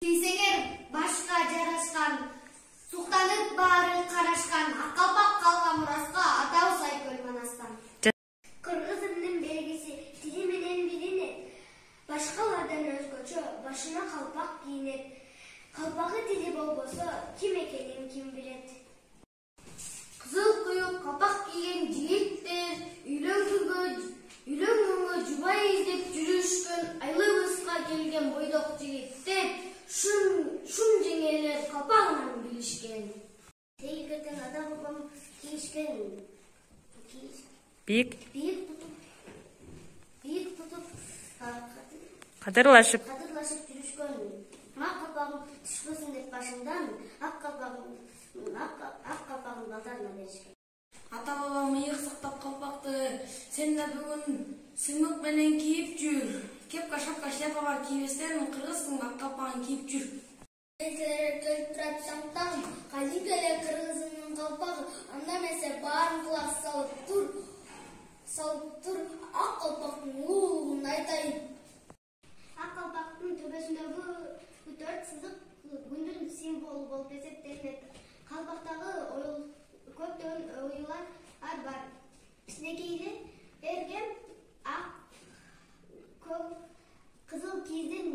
Кийсеңер башка жарашкан, суктанып баары карашкан, акалпак калган мураска атабыз Айкөл Манастан. Кыргыз элинин белгиси тили менен билинет. Башкалардан өзгөчө башына калпак кийинет. Калпагы тили болбосо ким экенин ким билет. Кызыл куюк калпак кийген жигиттер үйлөнгөнгө жубай издеп жүрүшкөн, айлыбызга келген бойдок жигиттер шун жеңелер калпагынан билишкен. Тегерден ата бабам кийишкен Бийик тутуп кадырлашып жүрүшкөн. Ак калпагым түшпөсүн деп башымдан ак калпагын балдарына беришкен. Ата бабам ыйык сактап калпакты сен да бүгүн сымык менен кийип жүр. Кепка, шапка, шляпа бар кийбестен кыргыздын ак калпагын кийип жүр. Келип турат таң, кадимки эле кыргыздын калпагы, анда эмесе баарын кулак салып тур, ак калпактын улуулугун айтайын. Ак калпактын төбөсүндөгү 4 сызык күндүн символу болуп эсептелет. Калпактагы көптөгөн оюлар бар. Кичинекейде берген ак кызыл кийизден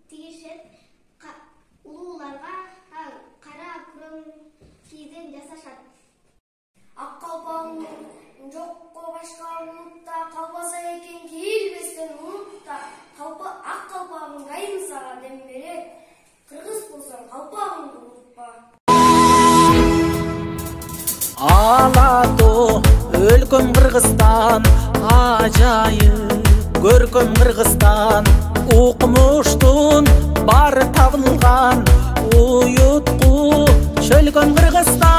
тигишет, улууларга кара күрөң кийизден жасашат. Ак калпагың жокко башка улутта калбаса экен, кийилбестен улутта ак калпагың айым сага дем берет. Кыргыз болсоң калпагыңды унутпа. Алату өлкөм Кыргызстан, ажайып көркөм Кыргызстан, укмуштун бары табылган, уютку чөлкөм Кыргызстан.